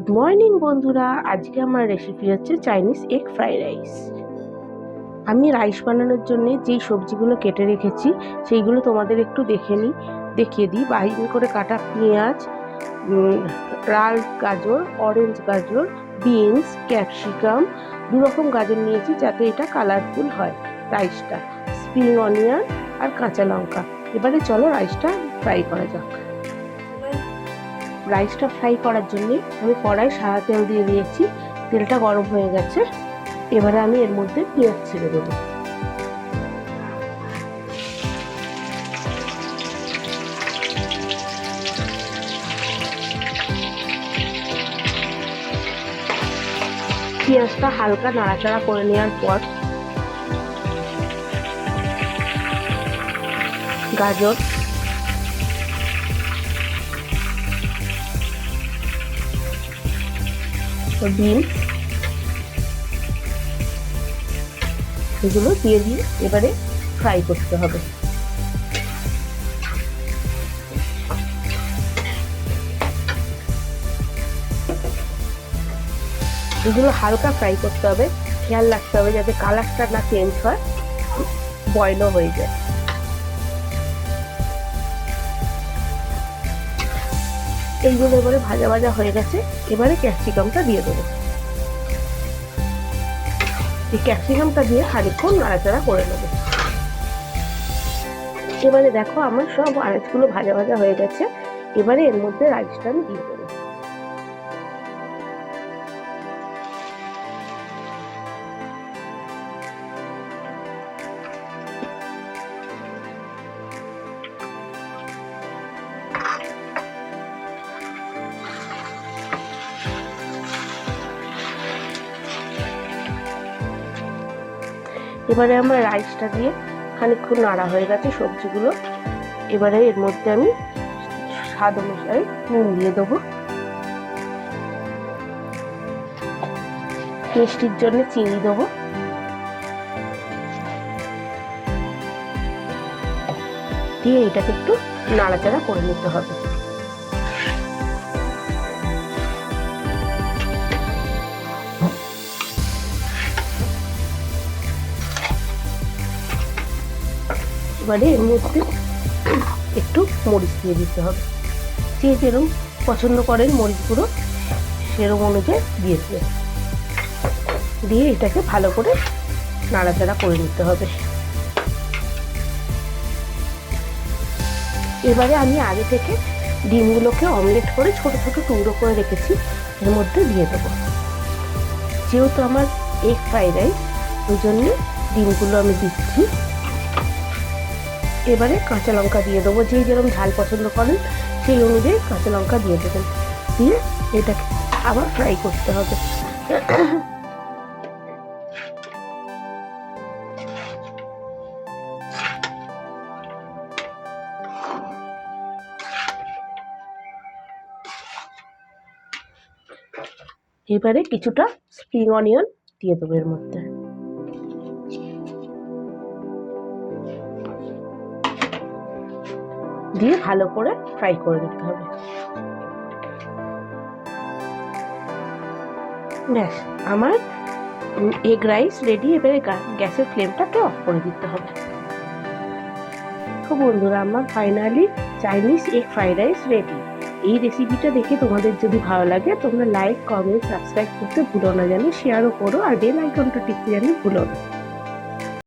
Good morning বন্ধুরা, আজকে আমার রেসিপি হচ্ছে চাইনিজ এগ ফ্রাইড রাইস। আমি রাইস বানানোর জন্য যেই সবজিগুলো কেটে রেখেছি সেইগুলো তোমাদের একটু দেখিয়ে দিই। বাহির করে কাটা পেঁয়াজ, লাল গাজর, অরেঞ্জ গাজর, বিনস, ক্যাপসিকাম, দুরকম গাজর নিয়েছি যাতে এটা কালারফুল হয় রাইসটা, স্প্রিং অনিয়ন আর কাঁচা লঙ্কা। এবারে চলো রাইসটা ফ্রাই করা যাক। রাইসটা ফ্রাই করার জন্য আমি কড়াই সাদা তেল দিয়ে দিয়েছি। তেলটা গরম হয়ে গেছে। এবারে আমি এর মধ্যে পেঁয়াজ ছেড়ে দেবো। পেঁয়াজটা হালকা নাড়াচাড়া করে নেওয়ার পর গাজর, বিনস এগুলো দিয়ে এবারে ফ্রাই করতে হবে। এগুলো হালকা ফ্রাই করতে হবে, খেয়াল রাখতে হবে যাতে কালারটা না চেঞ্জ হয়, বয়েলও হয়ে যায়। এইগুলো এবারে ভাজা ভাজা হয়ে গেছে। এবারে ক্যাপসিকামটা দিয়ে দেবো। এই ক্যাপসিকামটা দিয়ে খানিকক্ষণ নাড়াচাড়া করে নেবো। এবারে দেখো আমার সব আনাজগুলো ভাজা ভাজা হয়ে গেছে। এবারে এর মধ্যে রাইসটা আমি দিয়ে দেবো। এবারে আমার রাইসটা দিয়ে খানিকক্ষণ নাড়া হয়ে গেছে সবজিগুলো। এবারে এর মধ্যে আমি স্বাদ অনুসারে নুন দিয়ে দেবো, মিষ্টির জন্য চিনি দেবো, দিয়ে এটাকে একটু নাড়াচাড়া করে নিতে হবে। এবারে এর মধ্যে একটু মরিচ দিয়ে দিতে হবে। যে যেরকম পছন্দ করেন মরিচ গুঁড়ো সেরকম অনুযায়ী দিয়ে এটাকে ভালো করে নাড়াচাড়া করে নিতে হবে। এবারে আমি আগে থেকে ডিমগুলোকে অমলেট করে ছোট ছোট টুকরো করে রেখেছি, এর মধ্যে দিয়ে দেবো। যেহেতু আমার এগ ফ্রাইড রাইস, ওই জন্য ডিমগুলো আমি দিচ্ছি। এবারে কাঁচা লঙ্কা দিয়ে দেবো, যে যেরকম ঝাল পছন্দ করেন সেই অনুযায়ী কাঁচা লঙ্কা দিয়ে দেবেন। দিয়ে এটাকে আবার ফ্রাই করতে হবে। এবারে কিছুটা স্প্রিং অনিয়ন দিয়ে দেবো এর মধ্যে। দিয়ে ভালো করে ফ্রাই করে নিতে হবে। ব্যাস, আমার এগ রাইস রেডি। এবারে গ্যাসের ফ্লেমটাকে অফ করে দিতে হবে। তো বন্ধুরা, আমার finally Chinese egg fried rice ready. এই রেসিপিটা দেখে তোমাদের যদি ভালো লাগে তোমরা লাইক, কমেন্ট, সাবস্ক্রাইব করতে ভুলো না, যেন শেয়ারও করো, আর বেল আইকনটা টিপতে যেন ভুলো না।